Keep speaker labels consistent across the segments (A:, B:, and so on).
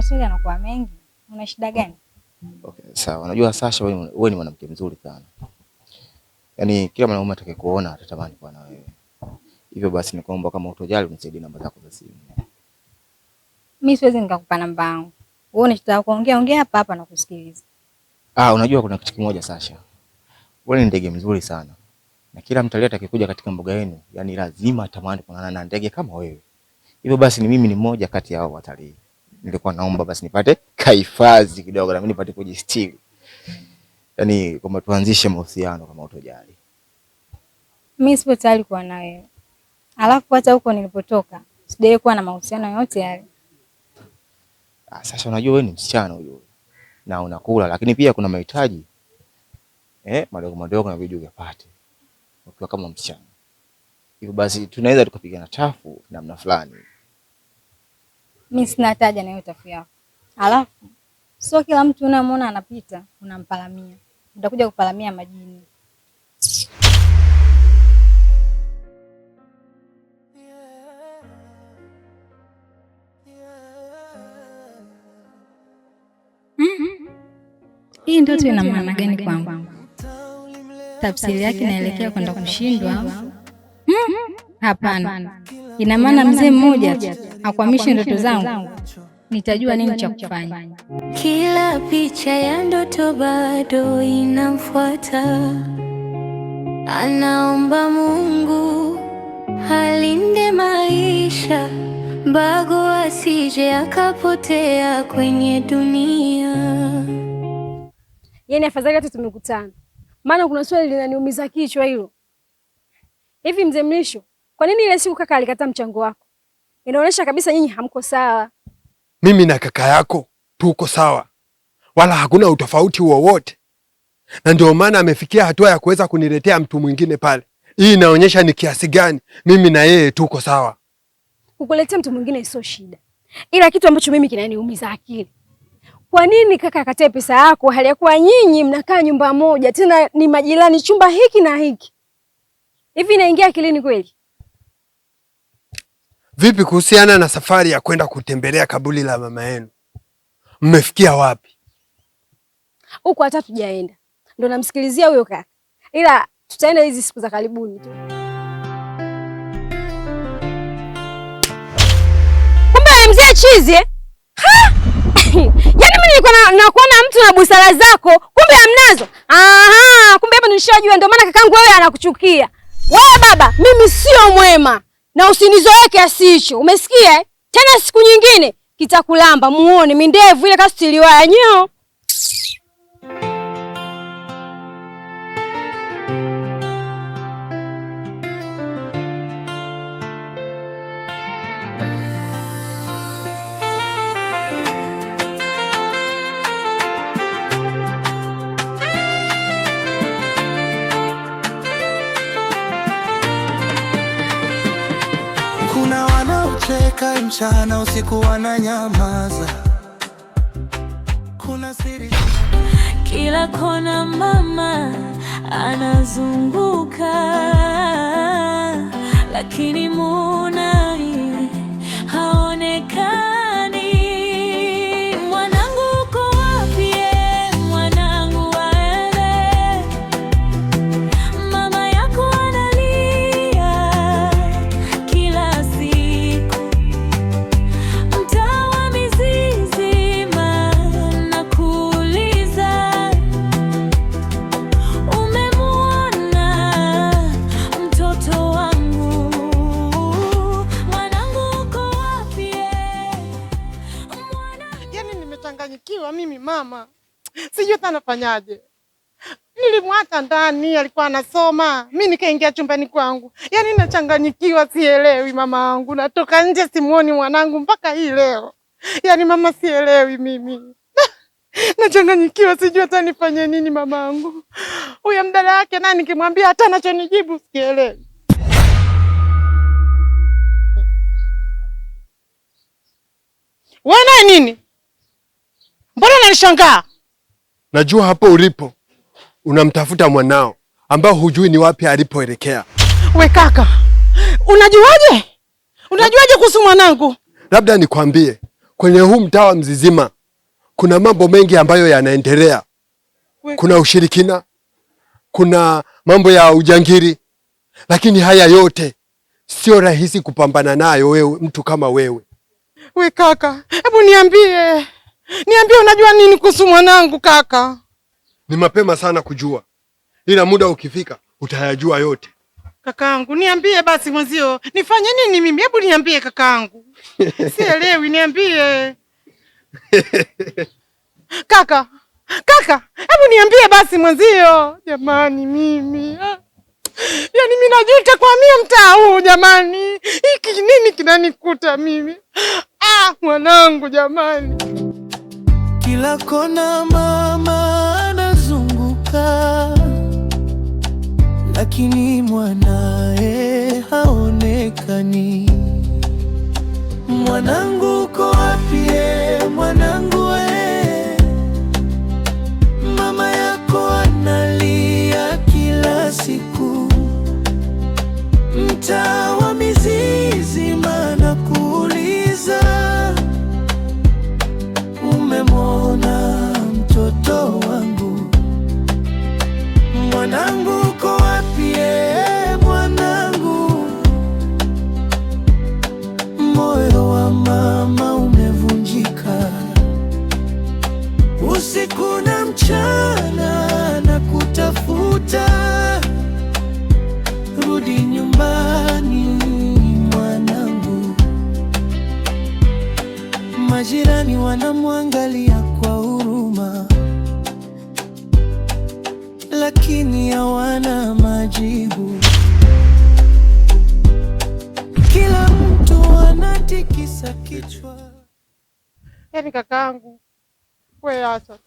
A: maswali yanakuwa mengi. Una shida gani?
B: Okay, sawa. Unajua Sasha, wewe ni mwanamke mzuri sana. Yaani kila mwanaume atakayekuona atatamani kuwa na wewe. Hivyo basi nikuomba kama utojali unisaidie namba zako za simu.
A: Mimi siwezi nikakupa namba yangu. Wewe unataka ongea hapa hapa na kusikiliza.
B: Unajua kuna kitu kimoja Sasha. Wewe ni ndege mzuri sana. Na kila mtalii atakayekuja katika mbuga yenu, yani lazima atamani kuonana na ndege kama wewe. Hivyo basi ni mimi ni mmoja kati ya hao watalii. Nilikuwa naomba basi nipate kahifadhi kidogo na mimi nipate kujistiri. Yaani kama tuanzishe mahusiano kama utojali.
A: Mimi sipo tayari kuwa na wewe. Alafu hata huko nilipotoka, sijawahi kuwa na mahusiano yote yale.
B: Sasa unajua wewe ni msichana huyo. Na unakula lakini pia kuna mahitaji madogo madogo na video upate. Ukiwa kama msichana. Hivyo basi tunaweza tukapigana tafu namna fulani.
A: Mimi sina taja na hiyo tafu yako. Alafu sio kila mtu unamwona anapita unampalamia. Utakuja kupalamia majini. Hii ndoto ina maana gani kwangu? Tafsiri yake inaelekea kwenda kushindwa? Hapana. Ina maana mzee mmoja akwamishe ndoto zangu. Nitajua nini cha kufanya.
C: Kila picha ya ndoto bado inamfuata. Anaomba Mungu alinde maisha, Bago asije akapotea kwenye dunia.
D: Yaani afadhali hata tumekutana. Maana kuna swali linaniumiza kichwa hilo. Hivi mzee Mlisho, kwa nini ile siku kaka alikataa mchango wako? Inaonyesha kabisa nyinyi hamko sawa.
E: Mimi na kaka yako tuko sawa. Wala hakuna utofauti wowote. Na ndio maana amefikia hatua ya kuweza kuniletea mtu mwingine pale. Hii inaonyesha ni kiasi gani mimi na yeye tuko sawa.
D: Kukuletea mtu mwingine sio shida. Ila kitu ambacho mimi kinaniumiza akili. Kwa nini kaka akatae pesa yako hali ya kuwa nyinyi mnakaa nyumba moja, tena ni majirani, chumba hiki na hiki? Hivi inaingia akilini kweli?
E: Vipi kuhusiana na safari ya kwenda kutembelea kaburi la mama yenu? Mmefikia wapi?
D: Huko hata tujaenda. Ndio namsikilizia huyo kaka. Ila tutaenda hizi siku za karibuni tu. Kumbe mzee chizi eh? Yaani mimi nilikuwa nakuona mtu na busara zako, kumbe hamnazo. Aha, kumbe hapa nilishajua ndio maana kakangu wewe anakuchukia. Wewe baba, mimi sio mwema. Na usinizoee kiasi hicho. Umesikia eh? Tena siku nyingine kitakulamba muone mindevu ile kastiliwa nyoo.
F: Wanaocheka mchana usiku wananyamaza. Kuna siri
C: kila kona, mama anazunguka, lakini Munai haonekani. Mwanangu uko wapi? Mwanangu waende. Mama yako analia kila siku. Mtaa wa Mizizima nakuuliza, umemwona mtoto wangu? Mwanangu uko wapi?
G: Yaani nimechanganyikiwa mimi mama. Sijui hata nafanyaje. Nilimwacha ndani alikuwa anasoma. Mimi nikaingia chumbani kwangu. Yaani nachanganyikiwa, sielewi mama wangu. Natoka nje simuoni mwanangu mpaka hii leo. Yaani mama sielewi mimi. Nachanganyikiwa, sijui hata nifanye nini mama wangu. Huyo mdada wake nani nikimwambia hata anachonijibu sielewi. Wewe nini? Mbona unanishangaa?
E: Najua hapo ulipo unamtafuta mwanao ambao hujui ni wapi alipoelekea.
G: We kaka, unajuaje? Unajuaje kuhusu mwanangu?
E: Labda nikwambie, kwenye huu mtaa wa Mzizima kuna mambo mengi ambayo yanaendelea. Kuna ushirikina, kuna mambo ya ujangiri, lakini haya yote sio rahisi kupambana nayo wewe, mtu kama wewe.
G: We kaka, hebu niambie unajua nini kuhusu mwanangu kaka?
E: Ni mapema sana kujua, ila muda ukifika utayajua yote.
G: Kakaangu, niambie basi mwenzio, nifanye nini mimi? Hebu niambie kakaangu. Sielewi, niambie. Kaka, hebu niambie basi mwenzio. Jamani mimi. Yaani mimi najuta kuhamia mtaa huu jamani. Hiki nini kinanikuta mimi? Mwanangu jamani.
F: Kila kona mama anazunguka, lakini mwanae haonekani. Mwanangu uko wapi? Mwanangu mama yako analia kila siku. Mtaa wa Mzizima nakuuliza, umemwona mtoto wangu? Mwanangu uko wapi? Mwanangu, moyo wa mama umevunjika. Usiku na mchana na kutafuta, rudi nyumbani mwanangu. Majirani wanamwangalia kwa huruma, lakini hawana majibu. Kila mtu anatikisa kichwa.
G: Yaani kakaangu, wewe acha.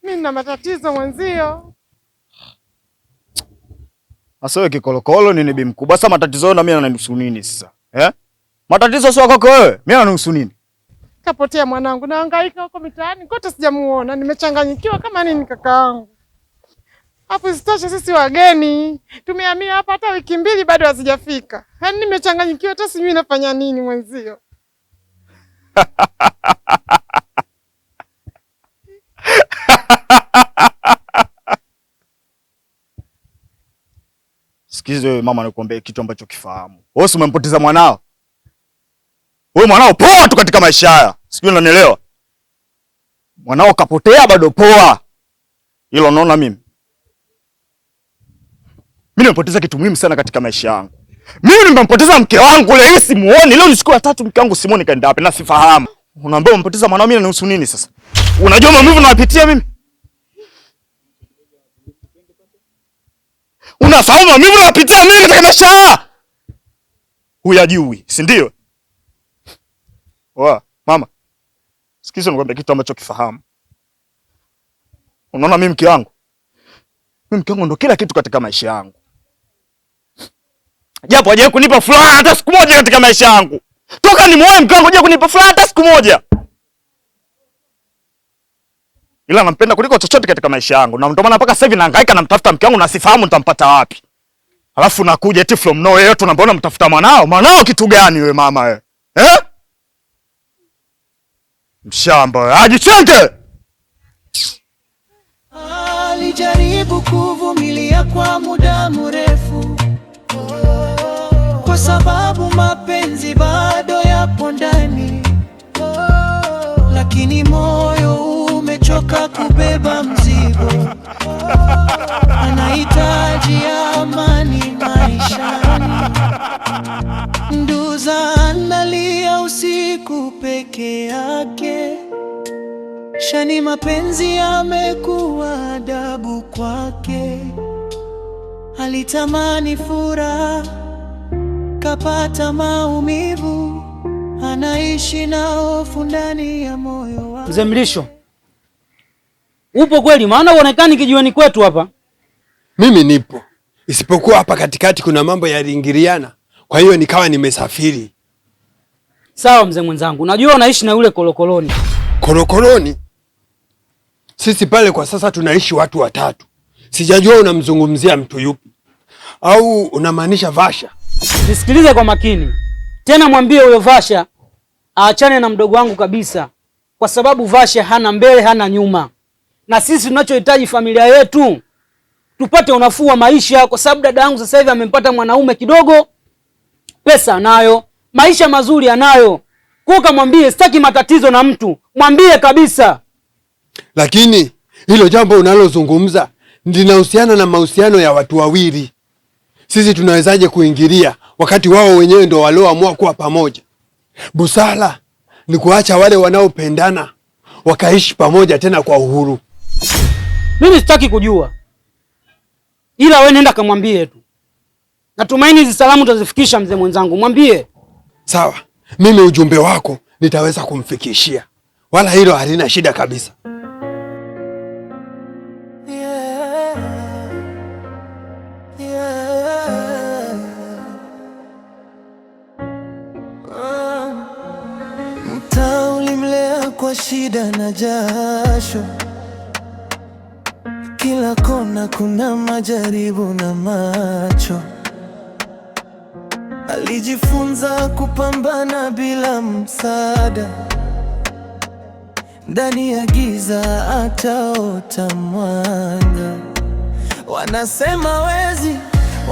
G: Mimi nina matatizo mwenzio.
H: Sasa wewe kikolokolo ni bibi mkubwa. Sasa matatizo yao na mimi yananihusu nini sasa? Matatizo sio kwako wewe. Mimi yananihusu nini?
G: Kapotea mwanangu, nahangaika huko mitaani kote sijamuona. Nimechanganyikiwa kama nini kakaangu. Hapo isitoshe sisi wageni. Tumehamia hapa hata wiki 2 bado hazijafika. Yaani nimechanganyikiwa hata sijui nafanya nini mwenzio.
H: Sikizo wewe mama, nikuambia kitu ambacho kifahamu. Wewe umempoteza mwanao. Wewe mwanao poa tu katika maisha haya. Sijui unanielewa? Mwanao kapotea bado poa. Hilo unaona mimi? Mimi nimepoteza kitu muhimu sana katika maisha yangu. Mimi nimempoteza mke wangu leo simuoni. Leo ni siku ya 3 mke wangu simuoni kaenda wapi na sifahamu. Unaambia umempoteza mwanao, mimi nanusu nini sasa? Unajua maumivu napitia mimi? Unafahamu maumivu napitia mimi katika maisha haya? Huyajui, si ndio? Mama. Sikiza nikwambia kitu ambacho kifahamu. Unaona mimi mke wangu? Mimi mke wangu ndo kila kitu katika maisha yangu. Japo hajawahi kunipa furaha hata siku moja katika maisha yangu. Toka nimuoe mke wangu hajawahi kunipa furaha hata siku moja. Ila nampenda kuliko chochote katika maisha yangu. Na ndio maana mpaka sasa hivi nahangaika namtafuta mke wangu na sifahamu nitampata wapi. Alafu nakuja eti from nowhere tu naambia unamtafuta mwanao. Mwanao kitu gani wewe mama wewe? Mshamba, ajicheke.
F: Alijaribu kuvumilia kwa muda mrefu, kwa sababu mapenzi bado yapo ndani, lakini moyo umechoka kubeba mzigo. Anahitaji amani maishani. Nduza analia usiku peke yake. Shani mapenzi yamekuwa adabu kwake. Alitamani furaha, kapata maumivu. Anaishi na hofu ndani ya moyo wake.
I: Mzee Mlisho, upo kweli? Maana uonekani kijiweni kwetu hapa.
E: Mimi nipo, isipokuwa hapa katikati kuna mambo yaliingiliana, kwa hiyo nikawa nimesafiri.
I: Sawa mzee mwenzangu, najua unaishi na yule kolokoloni.
E: Kolokoloni? Sisi pale kwa sasa tunaishi watu 3. Sijajua unamzungumzia mtu yupi, au unamaanisha Vasha?
I: Nisikilize kwa makini tena, mwambie huyo Vasha aachane na mdogo wangu kabisa, kwa sababu Vasha hana mbele hana nyuma, na sisi tunachohitaji familia yetu tupate unafuu wa maisha, kwa sababu dada yangu sasa hivi amempata mwanaume kidogo, pesa anayo, maisha mazuri anayo. Kwa kamwambie sitaki matatizo na mtu, mwambie kabisa.
E: Lakini hilo jambo unalozungumza linahusiana na mahusiano ya watu wawili. Sisi tunawezaje kuingilia wakati wao wenyewe ndo walioamua kuwa pamoja? Busara ni kuacha wale wanaopendana wakaishi pamoja tena kwa uhuru.
I: Mimi sitaki kujua, ila wewe nenda kamwambie tu. Natumaini hizi salamu utazifikisha mzee mwenzangu, mwambie.
E: Sawa, mimi ujumbe wako nitaweza kumfikishia, wala hilo halina shida kabisa.
F: Mtaa ulimlea kwa shida na jasho, kila kona kuna majaribu na macho. Alijifunza kupambana bila msaada, ndani ya giza ataota mwanga. Wanasema wezi,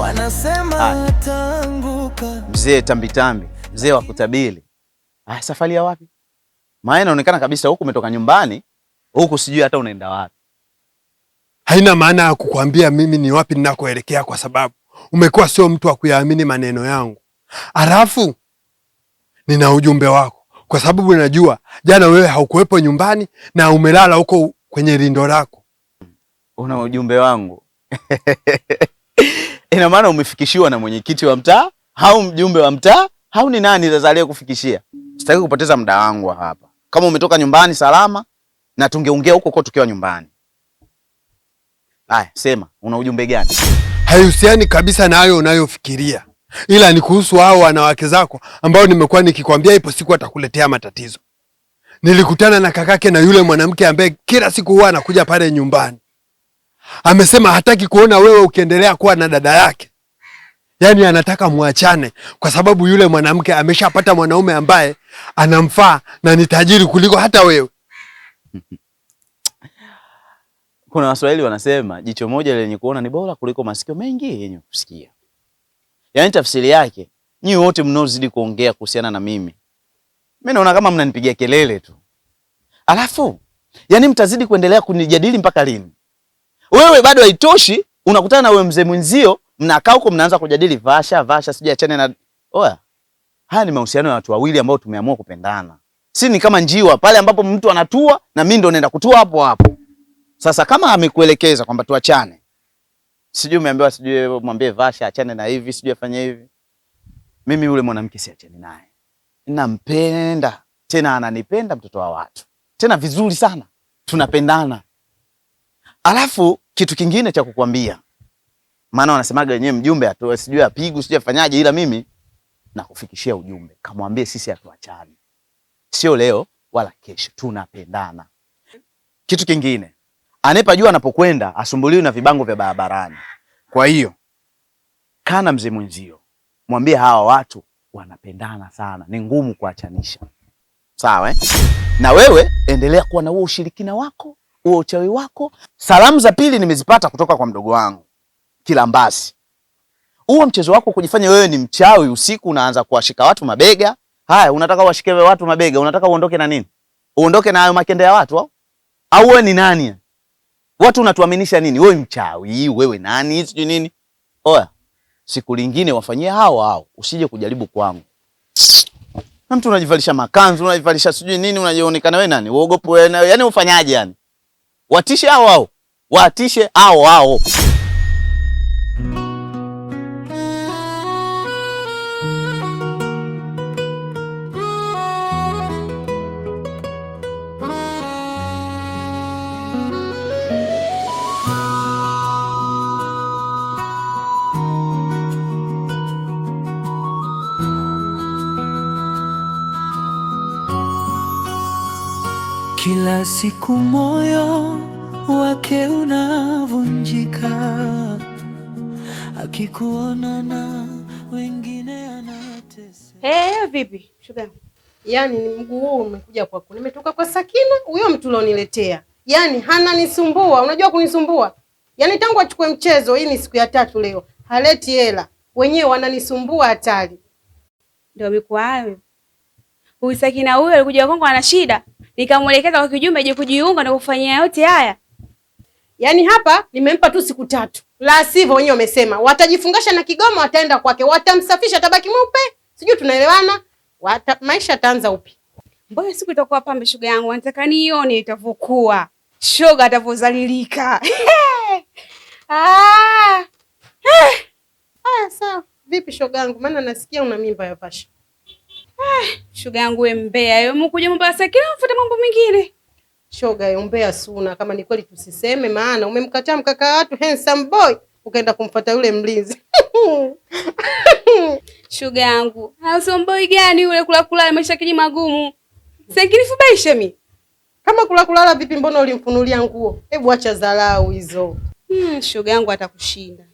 F: wanasema ataanguka.
J: Mzee tambitambi, mzee wa kutabili. Safari ya wapi? Maana inaonekana kabisa huku umetoka nyumbani, huku sijui hata unaenda wapi.
E: Haina maana ya kukwambia mimi ni wapi ninakoelekea, kwa sababu umekuwa sio mtu wa kuyaamini maneno yangu. Alafu nina ujumbe wako, kwa sababu najua jana wewe haukuwepo nyumbani na umelala huko kwenye lindo lako.
J: Una ujumbe wangu? Ina maana umefikishiwa na mwenyekiti wa mtaa au mjumbe wa mtaa au ni nani sasa aliyekufikishia? Sitaki kupoteza muda wangu hapa. Kama umetoka nyumbani salama na tungeongea huko tukiwa nyumbani. Haya, sema, una ujumbe gani?
E: Haihusiani kabisa na hayo unayofikiria, ila ni kuhusu hao wanawake zako ambao nimekuwa nikikwambia ipo siku atakuletea matatizo. Nilikutana na kakake na yule mwanamke ambaye kila siku huwa anakuja pale nyumbani. Amesema hataki kuona wewe ukiendelea kuwa na dada yake. Yaani anataka muachane kwa sababu yule mwanamke ameshapata mwanaume ambaye anamfaa na ni tajiri kuliko hata wewe.
J: Kuna Waswahili wanasema jicho moja lenye kuona ni bora kuliko masikio mengi yenye kusikia. Yaani tafsiri yake, nyinyi wote mnaozidi kuongea kuhusiana na mimi naona kama mnanipigia kelele tu. Alafu, yaani mtazidi kuendelea kunijadili mpaka lini? Wewe bado haitoshi, unakutana na wewe mzee mwenzio, mnakaa huko mnaanza kujadili Vasha sijui achane na oya. Haya ni mahusiano ya watu wawili ambao tumeamua kupendana. Si ni kama njiwa pale ambapo mtu anatua na mimi ndo naenda kutua hapo hapo. Sasa kama amekuelekeza kwamba tuachane, sijui umeambiwa sijui mwambie Vasha achane na hivi, sijui afanye hivi. Mimi yule mwanamke siachane naye. Nampenda, tena ananipenda mtoto wa watu. Tena vizuri sana. Tunapendana. Alafu kitu kingine cha kukwambia. Maana wanasemaga wenyewe mjumbe atoe sijui apigu sijui afanyaje, ila mimi nakufikishia ujumbe. Kamwambie sisi hatuachani. Sio leo wala kesho, tunapendana. Kitu kingine, anepajua anapokwenda asumbuliwi na vibango vya barabarani. Kwa hiyo kana mzee mwenzio, mwambie hawa watu wanapendana sana, ni ngumu kuachanisha. Sawa Na wewe endelea kuwa na huo ushirikina wako, huo uchawi wako. Salamu za pili nimezipata kutoka kwa mdogo wangu Kilambasi. Huo mchezo wako kujifanya wewe ni mchawi, usiku unaanza kuwashika watu mabega. Haya, unataka washike watu mabega, unataka uondoke na nini? Uondoke na hayo makende ya watu au wewe ni nani? Watu unatuaminisha nini? Wewe mchawi, wewe nani, sijui nini? Oya, siku lingine wafanyie hao, usije kujaribu kwangu. Na mtu unajivalisha makanzu, unajivalisha sijui nini, unajionekana wewe nani? Uogopo wewe, yani ufanyaje yani? Watishe hao. Watishe hao.
F: Kila siku moyo wake unavunjika, akikuona na wengine anatesa.
D: Vipi? Shuga.
G: Yaani mguu huu umekuja kwako. Nimetoka kwa Sakina, huyo mtu ulioniletea. Yaani hananisumbua, unajua kunisumbua? Yaani tangu achukue mchezo, hii ni siku ya 3 leo. Haleti hela. Wenyewe wananisumbua hatari.
D: Ndio amekuwa hayo. Huyu Sakina huyo alikuja kwangu ana shida. Nikamuelekeza kwa kijumbe aje kujiunga na kufanyia yote haya.
G: Yaani hapa nimempa tu siku 3. La sivyo wenyewe wamesema watajifungasha na Kigoma, wataenda kwake, watamsafisha, tabaki mweupe. Sijui tunaelewana? Maisha taanza upi?
D: Mbona siku itakuwa pambe shoga yangu? Nataka nione itavyokuwa. Shoga atavozalilika.
G: Sawa. Vipi shoga yangu? Maana nasikia una mimba ya Pasha.
D: Shoga yangu wewe mbea. Wewe mkuja mambo ya Sakina ufuate mambo mengine.
G: Shoga ya umbea suna, kama ni kweli tusiseme, maana umemkataa mkaka watu handsome boy ukaenda kumfuata yule mlinzi.
D: Shoga yangu, handsome boy gani yule kula maisha kiji magumu? Sakini fubaisha mimi.
G: Kama kula vipi, mbona ulimfunulia nguo? Hebu acha dharau hizo.
D: Shoga yangu atakushinda.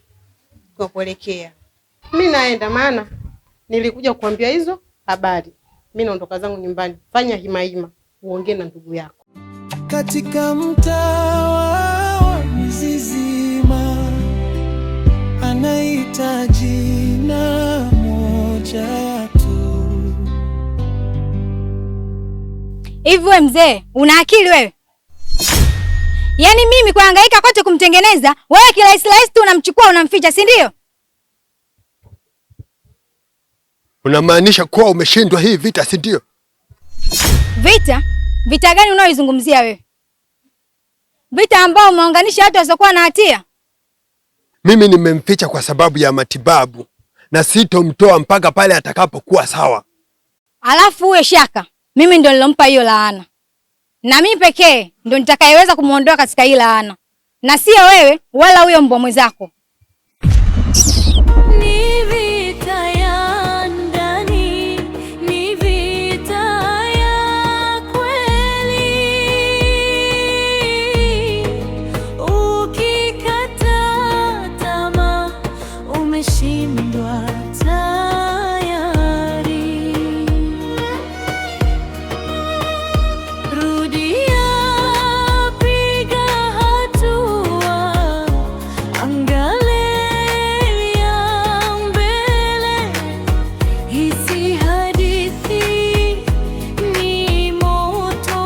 D: Kwa kuelekea.
G: Mimi naenda, maana nilikuja kukuambia hizo habari. Mimi naondoka zangu nyumbani. Fanya hima uongee na ndugu yako.
F: Katika mtaa wa Mzizima anahitaji jina moja tu.
A: Hivi wewe mzee, una akili wewe? Yaani mimi kuhangaika kote kumtengeneza, wewe kirahisi tu unamchukua unamficha, si ndio?
E: Unamaanisha kuwa umeshindwa hii vita, si ndio?
A: Vita? Vita gani unaoizungumzia wewe? Vita ambao umeunganisha watu wasiokuwa na hatia?
E: Mimi nimemficha kwa sababu ya matibabu na sitomtoa mpaka pale atakapokuwa sawa.
A: Alafu uwe shaka, mimi ndo nilompa hiyo laana. Na mimi pekee ndo nitakayeweza kumuondoa katika hii laana. Na sio wewe wala huyo mbwa mwenzako.
C: Ni vita ya ndani, ni vita ya kweli. Ukikata tamaa umeshindwa tayari. Rudia, piga hatua, angalia mbele. Hisi hadithi ni moto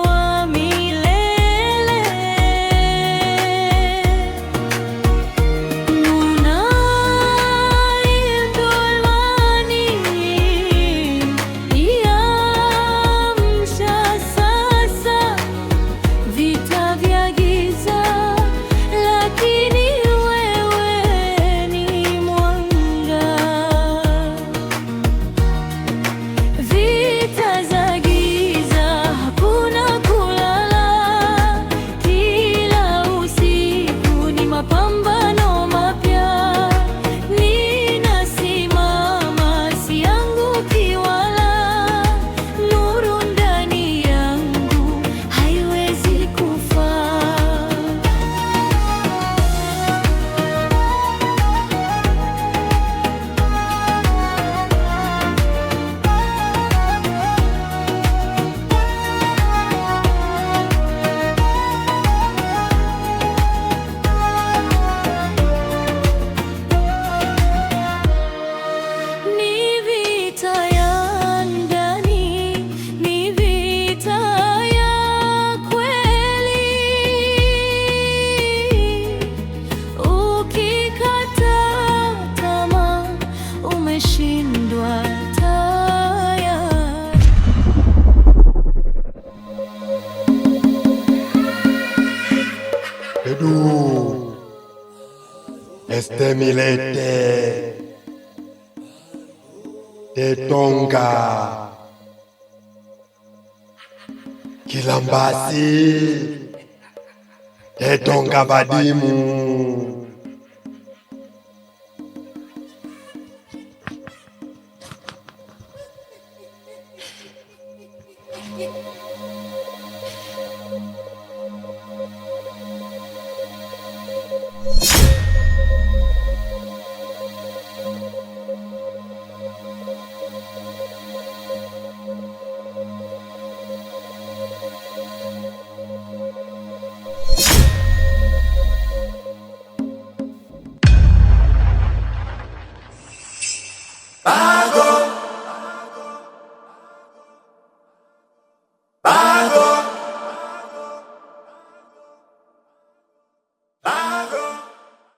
C: wa milele. Munaidolani iamsha sasa vita vya giza, lakini wewe ni mwanga. Vita za giza, hakuna kulala, kila usiku ni mapambano mapya. Ninasimama, sianguki wala, nuru ndani yangu haiwezi kufa. Ni vita ya ndani, ni vita ya kweli. Ukikata tamaa umeshindwa tayari.
E: Edu. Estemilete. Tetonga. Kilambasi. Tetonga badimu.